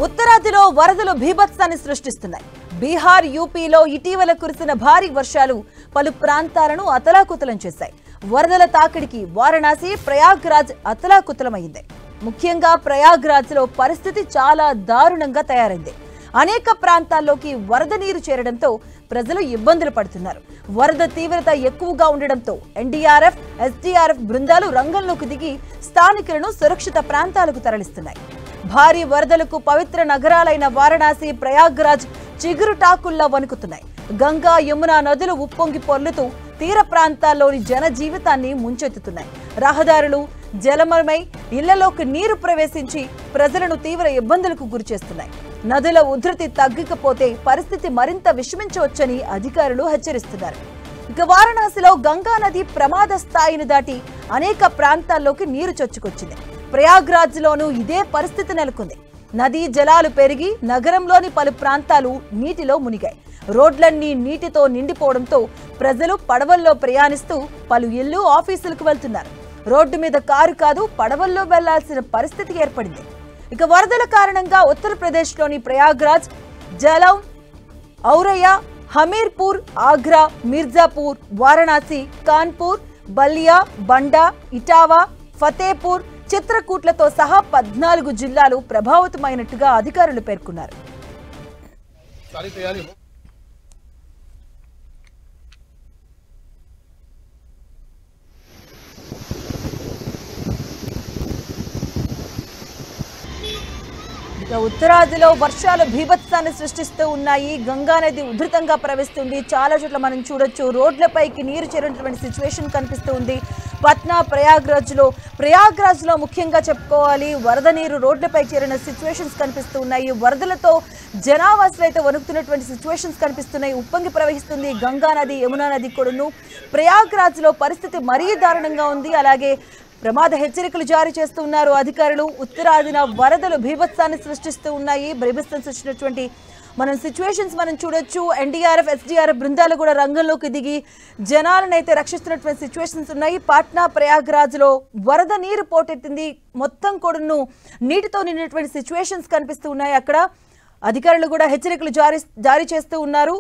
ఉత్తరాదిలో వరదలు బీభత్సాన్ని సృష్టిస్తున్నాయి. బీహార్, యూపీలో ఇటీవల కురిసిన భారీ వర్షాలు పలు ప్రాంతాలను అతలాకుతలం చేశాయి. వరదల తాకిడికి వారణాసి, ప్రయాగ్రాజ్ అతలాకుతలమైంది. ముఖ్యంగా ప్రయాగ్రాజ్లో పరిస్థితి చాలా దారుణంగా తయారైంది. అనేక ప్రాంతాల్లోకి వరద నీరు చేరడంతో ప్రజలు ఇబ్బందులు పడుతున్నారు. వరద తీవ్రత ఎక్కువగా ఉండడంతో ఎన్డీఆర్ఎఫ్, ఎస్డీఆర్ఎఫ్ బృందాలు రంగంలోకి దిగి స్థానికులను సురక్షిత ప్రాంతాలకు తరలిస్తున్నాయి. భారీ వరదలకు పవిత్ర నగరాలైన వారణాసి, ప్రయాగ్రాజ్ చిగురుటాకుల్లా వణుకుతున్నాయి. గంగా, యమున నదులు ఉప్పొంగి పొర్లుతూ తీర ప్రాంతాల్లోని జన జీవితాన్ని ముంచెత్తుతున్నాయి. రహదారులు జలమయమై ఇళ్లలోకి నీరు ప్రవేశించి ప్రజలను తీవ్ర ఇబ్బందులకు గురిచేస్తున్నాయి. నదుల ఉధృతి తగ్గకపోతే పరిస్థితి మరింత విషమించవచ్చని అధికారులు హెచ్చరిస్తున్నారు. ఇక వారణాసిలో గంగా నది ప్రమాద స్థాయిని దాటి అనేక ప్రాంతాల్లోకి నీరు చొచ్చుకొచ్చింది. ప్రయాగ్రాజ్లోనూ ఇదే పరిస్థితి నెలకొంది. నదీ జలాలు పెరిగి నగరంలోని పలు ప్రాంతాలు నీటిలో మునిగాయి. రోడ్లన్నీ నీటితో నిండిపోవడంతో ప్రజలు పడవల్లో ప్రయాణిస్తూ పలు ఇళ్లు, ఆఫీసులకు వెళ్తున్నారు. రోడ్డు మీద కారు కాదు, పడవల్లో వెళ్లాల్సిన పరిస్థితి ఏర్పడింది. ఇక వరదల కారణంగా ఉత్తరప్రదేశ్లోని ప్రయాగ్రాజ్, జలౌన్, ఔరయ్య, హమీర్పూర్, ఆగ్రా, మిర్జాపూర్, వారణాసి, కాన్పూర్, బల్లియా, బండా, ఇటావా, ఫతేపూర్, చిత్రకూట్లతో సహా 14 జిల్లాలు ప్రభావితమైనట్టుగా అధికారులు పేర్కొన్నారు. ఇక ఉత్తరాదిలో వర్షాలు బీభత్సాన్ని సృష్టిస్తూ ఉన్నాయి. గంగా నది ఉధృతంగా ప్రవహిస్తుంది. చాలా చోట్ల మనం చూడొచ్చు రోడ్లపైకి నీరు చేరినటువంటి సిచ్యువేషన్ కనిపిస్తూ ఉంది. పట్నా, ప్రయాగ్రాజ్లో ముఖ్యంగా చెప్పుకోవాలి, వరద నీరు రోడ్లపై చేరిన సిచ్యువేషన్స్ కనిపిస్తూ ఉన్నాయి. వరదలతో జనావాసాలు అయితే వణుకుతున్నటువంటి సిచ్యువేషన్స్ కనిపిస్తున్నాయి. ఉప్పొంగి ప్రవహిస్తుంది గంగా నది, యమునా నది కూడాను. ప్రయాగ్రాజ్లో పరిస్థితి మరీ దారుణంగా ఉంది. అలాగే ప్రమాద హెచ్చరికలు జారీ చేస్తూ ఉన్నారు అధికారులు. ఉత్తరాదిన వరదలు బీభత్సాన్ని సృష్టిస్తూ ఉన్నాయి. బీభత్సం సృష్టించినటువంటి సిచ్యువేషన్స్ మనం చూడొచ్చు. ఎన్డీఆర్ఎఫ్, ఎస్డీఆర్ఎఫ్ బృందాలు కూడా రంగంలోకి దిగి జనాలను అయితే రక్షిస్తున్నటువంటి సిచ్యువేషన్స్ ఉన్నాయి. పాట్నా, ప్రయాగ్రాజ్లో వరద నీరు పోటెత్తింది. మొత్తం కూడాను నీటితో నిండినటువంటి సిచ్యువేషన్స్ కనిపిస్తూ ఉన్నాయి. అక్కడ అధికారులు కూడా హెచ్చరికలు జారీ చేస్తూ ఉన్నారు.